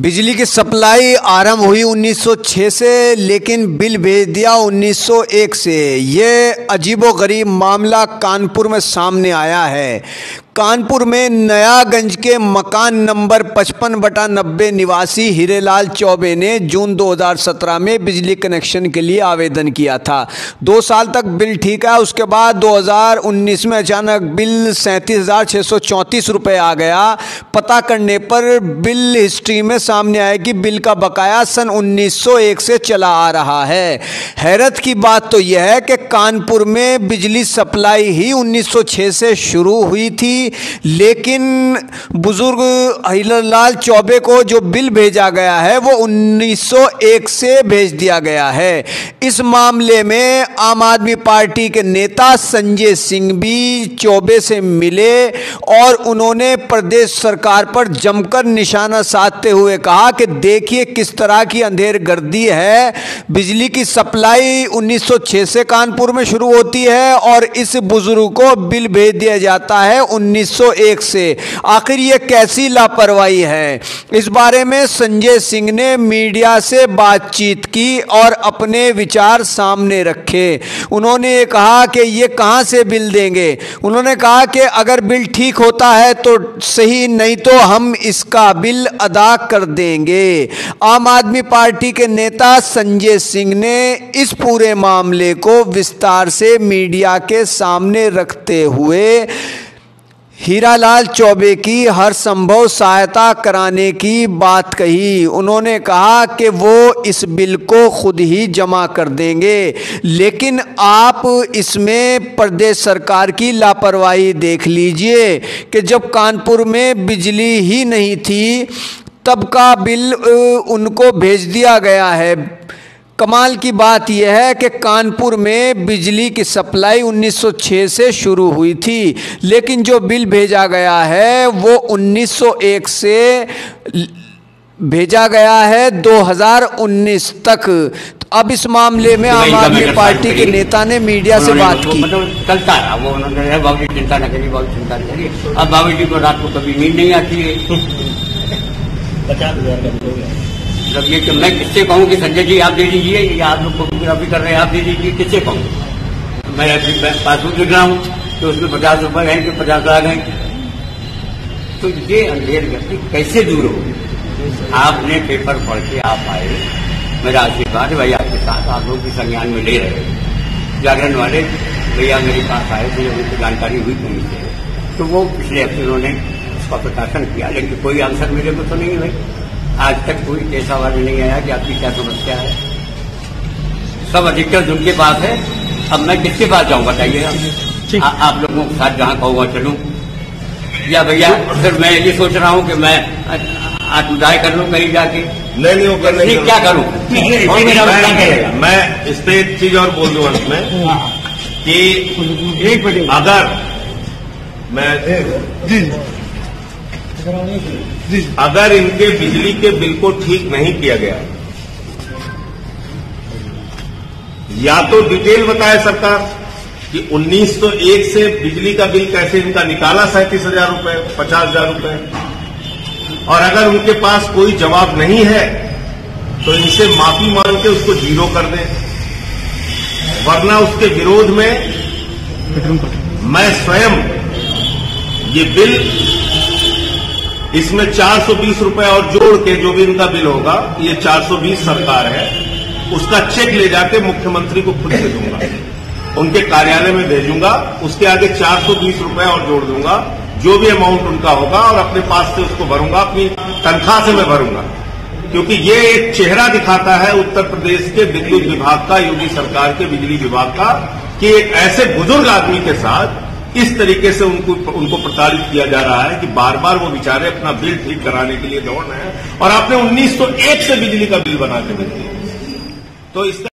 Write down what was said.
बिजली की सप्लाई आरंभ हुई 1906 से, लेकिन बिल भेज दिया 1901 से। ये अजीबोगरीब मामला कानपुर में सामने आया है। कानपुर में नयागंज के मकान नंबर 55/90 निवासी हीरेलाल चौबे ने जून 2017 में बिजली कनेक्शन के लिए आवेदन किया था। 2 साल तक बिल ठीक है। उसके बाद 2019 में अचानक बिल 37,634 रुपये आ गया। पता करने पर बिल हिस्ट्री में सामने आया कि बिल का बकाया सन 1901 से चला आ रहा है। हैरत की बात तो यह है कि कानपुर में बिजली सप्लाई ही 1906 से शुरू हुई थी, लेकिन बुजुर्ग हीरेलाल चौबे को जो बिल भेजा गया है वो 1901 से भेज दिया गया है। इस मामले में आम आदमी पार्टी के नेता संजय सिंह भी चौबे से मिले और उन्होंने प्रदेश सरकार पर जमकर निशाना साधते हुए कहा कि देखिए किस तरह की अंधेरगर्दी है। बिजली की सप्लाई 1906 से कानपुर में शुरू होती है और इस बुजुर्ग को बिल भेज दिया जाता है 1901 से। आखिर ये कैसी लापरवाही है? इस बारे में संजय सिंह ने मीडिया से बातचीत की और अपने विचार सामने रखे। उन्होंने ये कहा कि ये कहां से बिल देंगे। उन्होंने कहा कि अगर बिल ठीक होता है तो सही, नहीं तो हम इसका बिल अदा कर देंगे। आम आदमी पार्टी के नेता संजय सिंह ने इस पूरे मामले को विस्तार से मीडिया के सामने रखते हुए हीरेलाल चौबे की हर संभव सहायता कराने की बात कही। उन्होंने कहा कि वो इस बिल को खुद ही जमा कर देंगे, लेकिन आप इसमें प्रदेश सरकार की लापरवाही देख लीजिए कि जब कानपुर में बिजली ही नहीं थी तब का बिल उनको भेज दिया गया है। कमाल की बात यह है कि कानपुर में बिजली की सप्लाई 1906 से शुरू हुई थी, लेकिन जो बिल भेजा गया है वो 1901 से भेजा गया है 2019 तक। तो अब इस मामले में आम आदमी पार्टी के नेता ने मीडिया से बात की। मतलब चलता रहा वो, उन्होंने बाबू जी चिंता न करिए, बाबू चिंता न करिए। अब बाबू जी को रात को कभी नींद नहीं आती है। 50,000 मतलब ये कि मैं किससे कहूँ कि संजय जी आप दे दीजिए, या आप लोग फोटोग्राफी कर रहे हैं आप दे दीजिए, किससे कहूँ? मैं अपनी पासबुक दिख रहा हूँ तो उसमें 50 रुपये हैं कि 50 लाख हैं। तो ये अंधेरगर्दी कैसे दूर हो? आपने पेपर पढ़ के आप आए, मेरा आशीर्वाद भाई आपके साथ, आप लोग भी संज्ञान में ले रहे हैं। जागरण वाले भैया मेरे पास आए थे, उनको जानकारी हुई कहीं से, तो वो पिछले हफ्ते उन्होंने उसका प्रकाशन किया, लेकिन कोई आंसर मेरे को तो नहीं भाई। आज तक कोई कैसा वाले नहीं आया कि आपकी क्या समस्या है। सब अधिकतर उनके पास है। अब मैं किसके पास जाऊं बताइए? आप लोगों के साथ जहां कहूँगा चलूं, या भैया फिर मैं ये सोच रहा हूं कि मैं आत्मदाय कर लूं कहीं जाके? नहीं वो करने क्या करूं? मैं इस पे एक चीज और बोल दूं अंत में कि अगर इनके बिजली के बिल को ठीक नहीं किया गया, या तो डिटेल बताए सरकार कि 1901 से बिजली का बिल कैसे इनका निकाला 37,000 रुपये, 50,000 रुपये, और अगर उनके पास कोई जवाब नहीं है तो इनसे माफी मांग के उसको जीरो कर दें, वरना उसके विरोध में मैं स्वयं ये बिल, इसमें 420 रुपए और जोड़ के जो भी इनका बिल होगा, ये 420 सरकार है, उसका चेक ले जाके मुख्यमंत्री को खुद दे दूंगा, उनके कार्यालय में भेजूंगा। उसके आगे 420 रुपए और जोड़ दूंगा, जो भी अमाउंट उनका होगा, और अपने पास से उसको भरूंगा, अपनी तनख्वाह से मैं भरूंगा। क्योंकि ये एक चेहरा दिखाता है उत्तर प्रदेश के विद्युत विभाग का, योगी सरकार के बिजली विभाग का, कि एक ऐसे बुजुर्ग आदमी के साथ इस तरीके से उनको प्रताड़ित किया जा रहा है कि बार बार वो बेचारे अपना बिल ठीक कराने के लिए दौड़ रहे हैं, और आपने 1901 से बिजली का बिल बना के दे दिया। तो इस